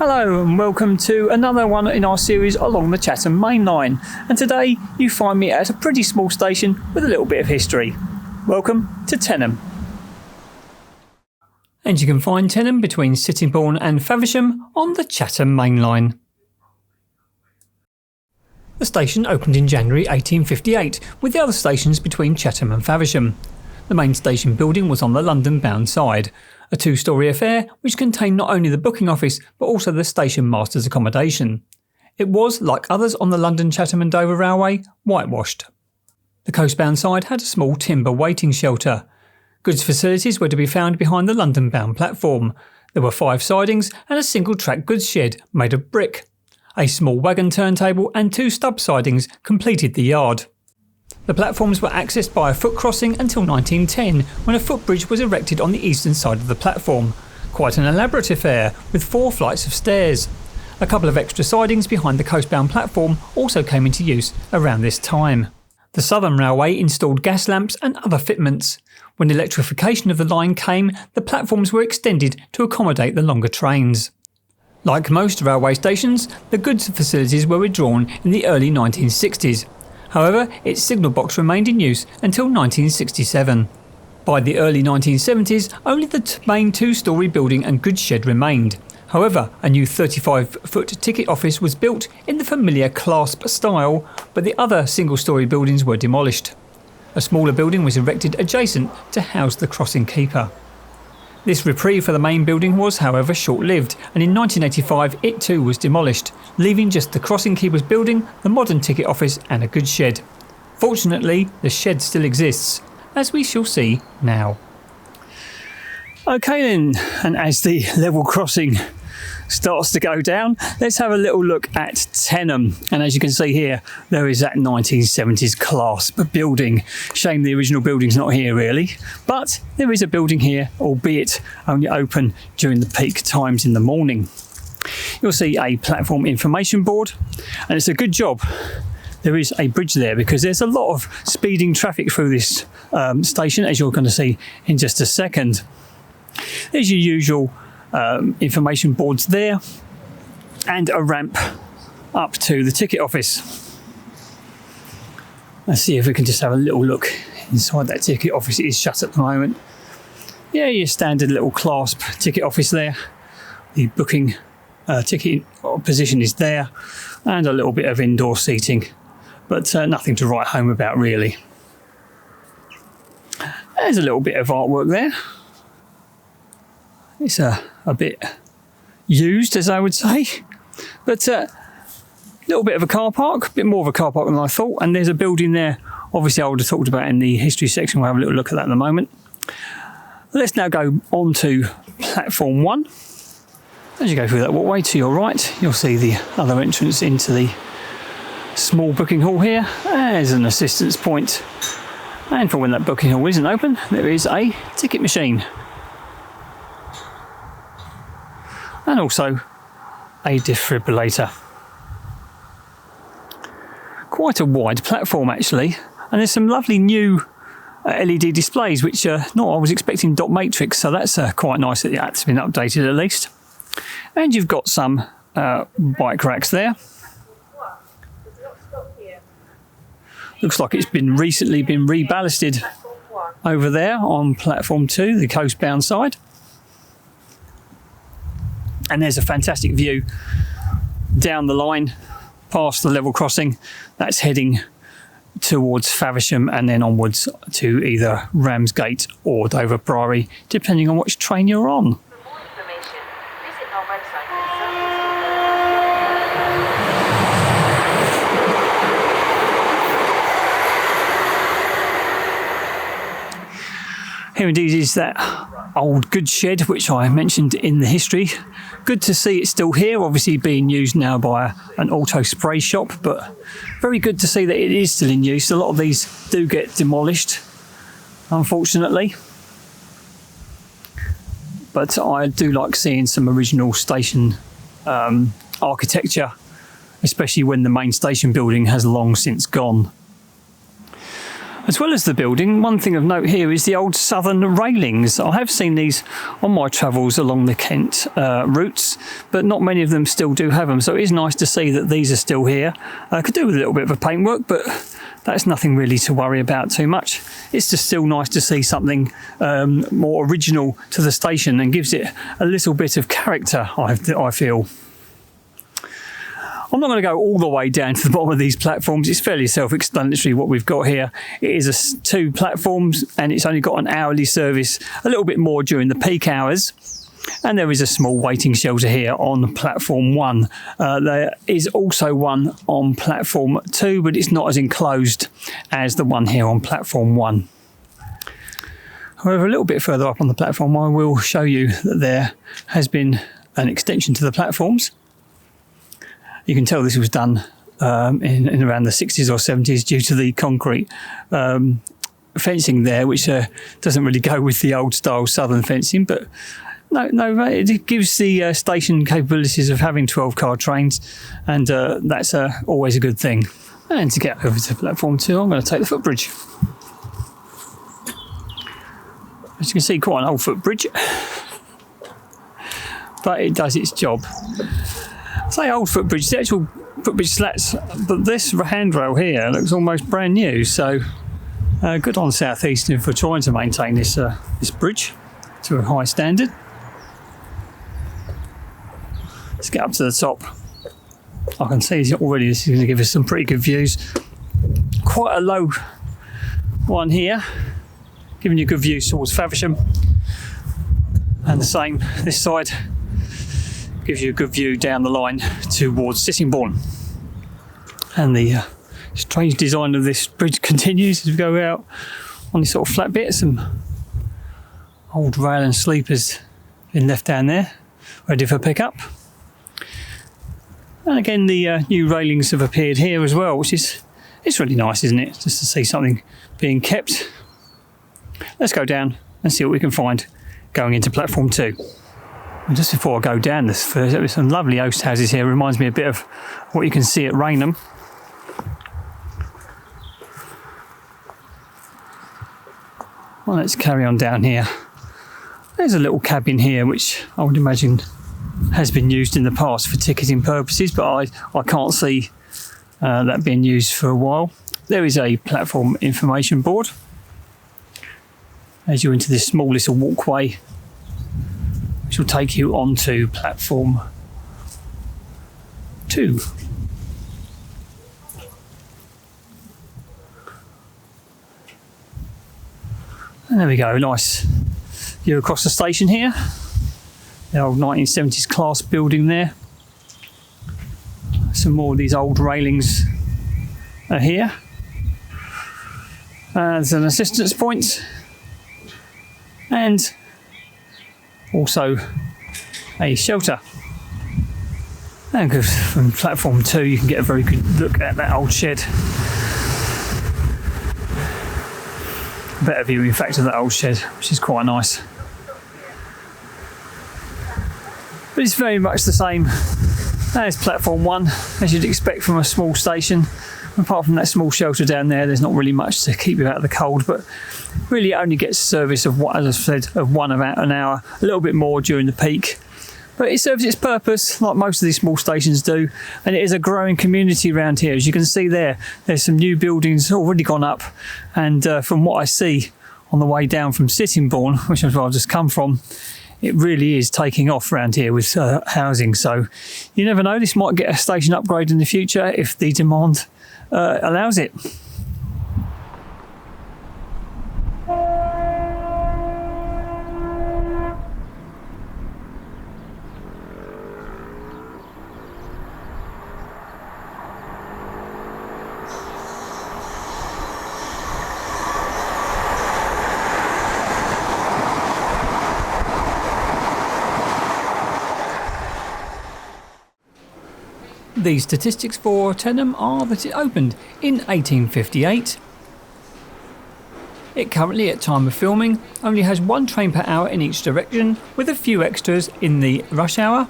Hello and welcome to another one in our series along the Chatham Main Line, and today you find me at a pretty small station with a little bit of history. Welcome to Teynham. And you can find Teynham between Sittingbourne and Faversham on the Chatham Main Line. The station opened in January 1858 with the other stations between Chatham and Faversham. The main station building was on the London-bound side, a two-storey affair which contained not only the booking office but also the station master's accommodation. It was, like others on the London, Chatham and Dover Railway, whitewashed. The coastbound side had a small timber waiting shelter. Goods facilities were to be found behind the London-bound platform. There were 5 sidings and a single-track goods shed made of brick. A small wagon turntable and 2 stub sidings completed the yard. The platforms were accessed by a foot crossing until 1910, when a footbridge was erected on the eastern side of the platform. Quite an elaborate affair, with 4 flights of stairs. A couple of extra sidings behind the coastbound platform also came into use around this time. The Southern Railway installed gas lamps and other fitments. When electrification of the line came, the platforms were extended to accommodate the longer trains. Like most railway stations, the goods facilities were withdrawn in the early 1960s. However, its signal box remained in use until 1967. By the early 1970s, only the main 2-storey building and goods shed remained. However, a new 35-foot ticket office was built in the familiar clasp style, but the other single-storey buildings were demolished. A smaller building was erected adjacent to house the crossing keeper. This reprieve for the main building was, however, short-lived, and in 1985 it too was demolished, leaving just the crossing keeper's building, the modern ticket office and a goods shed. Fortunately, the shed still exists, as we shall see now. Okay then, and as the level crossing starts to go down, let's have a little look at Teynham. And as you can see here, there is that 1970s clasp building. Shame the original building's not here really, but there is a building here, albeit only open during the peak times in the morning. You'll see a platform information board, and it's a good job there is a bridge there, because there's a lot of speeding traffic through this station, as you're going to see in just a second. There's your usual information boards there, and a ramp up to the ticket office. Let's see if we can just have a little look inside that ticket office. It is shut at the moment. Yeah, your standard little clasp ticket office there. The booking ticket position is there, and a little bit of indoor seating, but nothing to write home about really. There's a little bit of artwork there. It's a bit used, as I would say, but a little bit of a car park, a bit more of a car park than I thought, and there's a building there, obviously I would have talked about in the history section. We'll have a little look at that in a moment. Let's now go on to platform 1. As you go through that walkway to your right, you'll see the other entrance into the small booking hall here. There's an assistance point, and for when that booking hall isn't open, there is a ticket machine. And also a defibrillator. Quite a wide platform actually, and there's some lovely new LED displays, which I was expecting dot matrix, so that's quite nice that that's been updated at least. And you've got some bike racks there. Looks like it's been recently been reballasted over there on platform 2, the coastbound side. And there's a fantastic view down the line past the level crossing. That's heading towards Faversham and then onwards to either Ramsgate or Dover Priory, depending on which train you're on. For more information, visit our website Here indeed is that old goods shed which I mentioned in the history. Good to see it's still here, obviously being used now by an auto spray shop, but very good to see that it is still in use. A lot of these do get demolished, unfortunately, but I do like seeing some original station architecture, especially when the main station building has long since gone. As well as the building, one thing of note here is the old southern railings. I have seen these on my travels along the Kent routes, but not many of them still do have them. So it is nice to see that these are still here. I could do with a little bit of a paintwork, but that's nothing really to worry about too much. It's just still nice to see something more original to the station and gives it a little bit of character, I feel. I'm not going to go all the way down to the bottom of these platforms. It's fairly self-explanatory what we've got here. It is two platforms and it's only got an hourly service, a little bit more during the peak hours. And there is a small waiting shelter here on platform 1. There is also one on platform 2, but it's not as enclosed as the one here on platform 1. However, a little bit further up on the platform, I will show you that there has been an extension to the platforms. You can tell this was done in around the 60s or 70s due to the concrete fencing there, which doesn't really go with the old style southern fencing, but no, it gives the station capabilities of having 12-car trains, and that's always a good thing. And to get over to platform 2, I'm going to take the footbridge. As you can see, quite an old footbridge, but it does its job. I say old footbridge, the actual footbridge slats, but this handrail here looks almost brand new, so good on South Eastern for trying to maintain this bridge to a high standard. Let's get up to the top. I can see already this is going to give us some pretty good views. Quite a low one here, giving you good views towards Faversham, and the same this side. Gives you a good view down the line towards Sittingbourne. And the strange design of this bridge continues as we go out on this sort of flat bit. Some old rail and sleepers been left down there, ready for pickup. And again, the new railings have appeared here as well, which is it's really nice, isn't it? Just to see something being kept. Let's go down and see what we can find going into platform 2. And just before I go down, there's some lovely host houses here. Reminds me a bit of what you can see at Rainham. Well, let's carry on down here. There's a little cabin here, which I would imagine has been used in the past for ticketing purposes, but I can't see that being used for a while. There is a platform information board as you're into this small little walkway, which will take you onto platform 2. And there we go, nice view across the station here. The old 1970s class building there. Some more of these old railings are here. There's an assistance point. And also a shelter. And from platform 2 you can get a very good look at that old shed. Better view in fact of that old shed, which is quite nice. But it's very much the same as platform 1, as you'd expect from a small station. Apart from that small shelter down there, there's not really much to keep you out of the cold, but really it only gets service of, as I said, of about an hour, a little bit more during the peak. But it serves its purpose, like most of these small stations do, and it is a growing community around here. As you can see there's some new buildings already gone up, and from what I see on the way down from Sittingbourne, which is where I've just come from, it really is taking off around here with housing. So you never know, this might get a station upgrade in the future if the demand allows it. The statistics for Teynham are that it opened in 1858. It currently, at time of filming, only has 1 train per hour in each direction, with a few extras in the rush hour.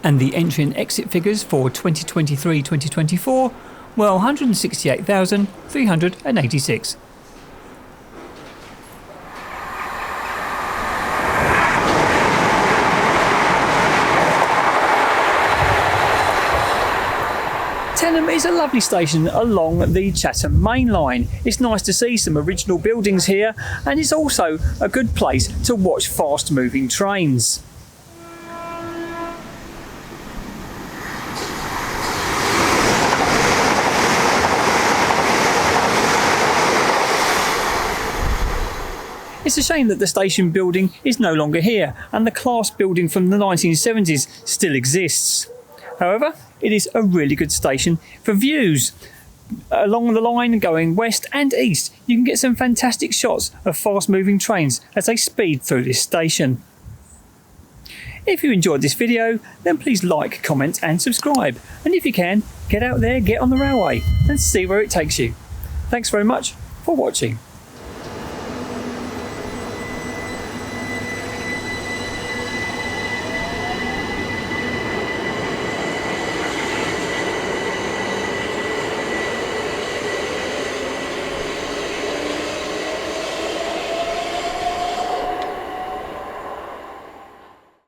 And the entry and exit figures for 2023-2024 Well, 168,386. Teynham is a lovely station along the Chatham Main Line. It's nice to see some original buildings here, and it's also a good place to watch fast moving trains. It's a shame that the station building is no longer here, and the class building from the 1970s still exists. However, it is a really good station for views. Along the line going west and east, you can get some fantastic shots of fast moving trains as they speed through this station. If you enjoyed this video, then please like, comment and subscribe. And if you can, get out there, get on the railway and see where it takes you. Thanks very much for watching.